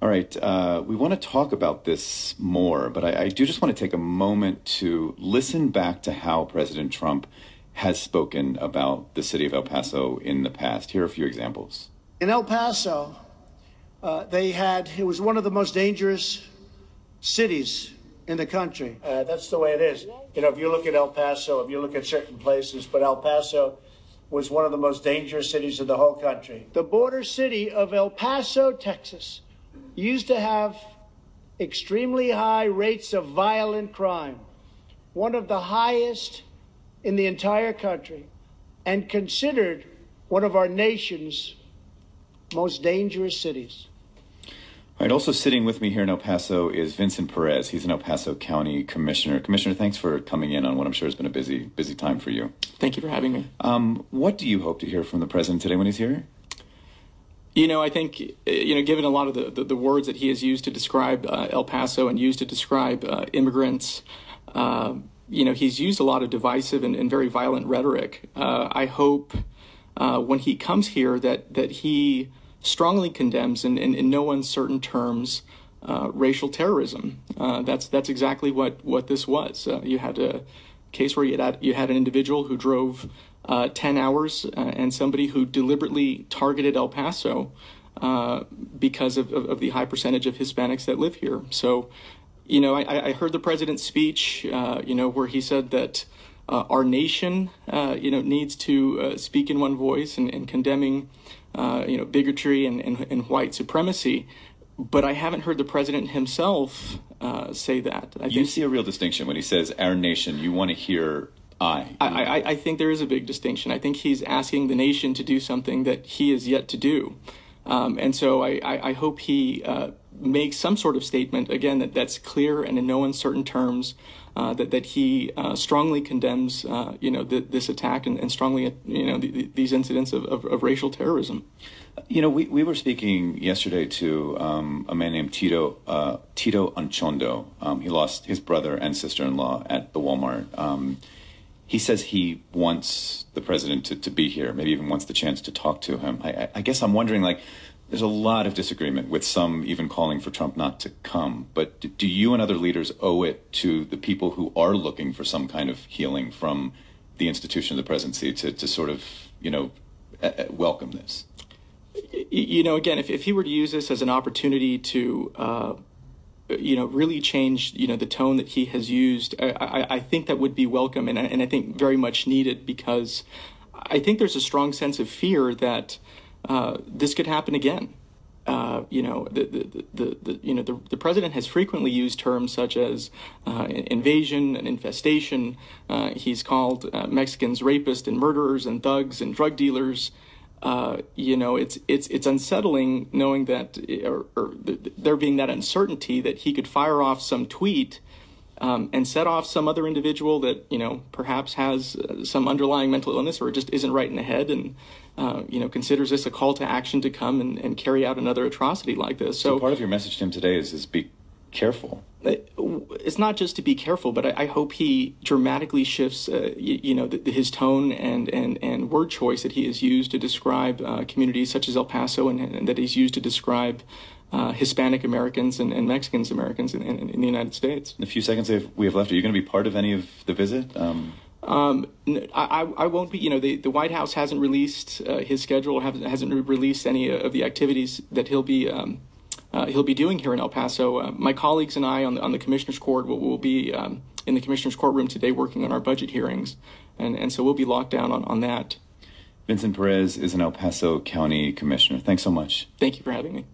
All right, we want to talk about this more, but I do just want to take a moment to listen back to how President Trump has spoken about the city of El Paso in the past. Here are a few examples. In El Paso, it was one of the most dangerous cities in the country. That's the way it is. You know, if you look at El Paso, if you look at certain places, but El Paso was one of the most dangerous cities of the whole country. The border city of El Paso, Texas, used to have extremely high rates of violent crime, one of the highest in the entire country, and considered one of our nation's most dangerous cities. All right, also sitting with me here in El Paso is Vincent Perez. He's an El Paso County Commissioner. Commissioner, thanks for coming in on what I'm sure has been a busy time for you. Thank you for having me. What do you hope to hear from the president today when he's here? You know, I think, given a lot of the words that he has used to describe El Paso and used to describe immigrants, he's used a lot of divisive and very violent rhetoric. I hope when he comes here that he strongly condemns in no uncertain terms racial terrorism. That's exactly what this was. You had a case where you had an individual who drove 10 hours and somebody who deliberately targeted El Paso because of the high percentage of Hispanics that live here. So, I heard the president's speech, where he said that our nation, needs to speak in one voice and condemning, bigotry and white supremacy. But I haven't heard the president himself say that. You see a real distinction when he says our nation. You want to hear I think there is a big distinction. I think he's asking the nation to do something that he is yet to do. And so I hope he makes some sort of statement, again, that's clear and in no uncertain terms, that he strongly condemns, this attack and strongly, these incidents of racial terrorism. We were speaking yesterday to a man named Tito Anchondo. He lost his brother and sister-in-law at the Walmart. He says he wants the president to be here, maybe even wants the chance to talk to him. I guess I'm wondering, there's a lot of disagreement with some even calling for Trump not to come. But do you and other leaders owe it to the people who are looking for some kind of healing from the institution of the presidency to sort of, welcome this? Again, if he were to use this as an opportunity to really change, the tone that he has used, I think that would be welcome and I think very much needed, because I think there's a strong sense of fear that this could happen again. The president has frequently used terms such as invasion and infestation. He's called Mexicans rapists and murderers and thugs and drug dealers. It's unsettling knowing that, or there being that uncertainty that he could fire off some tweet and set off some other individual that, perhaps has some underlying mental illness or just isn't right in the head and, considers this a call to action to come and carry out another atrocity like this. So part of your message to him today is be careful. It's not just to be careful, but I hope he dramatically shifts, his tone and word choice that he has used to describe communities such as El Paso and that he's used to describe Hispanic Americans and Mexicans Americans in the United States. In the few seconds we have left, are you going to be part of any of the visit? I won't be. The White House hasn't released his schedule, hasn't released any of the activities that he'll be doing here in El Paso. My colleagues and I on the Commissioner's Court will be in the Commissioner's Courtroom today working on our budget hearings, and so we'll be locked down on that. Vincent Perez is an El Paso County Commissioner. Thanks so much. Thank you for having me.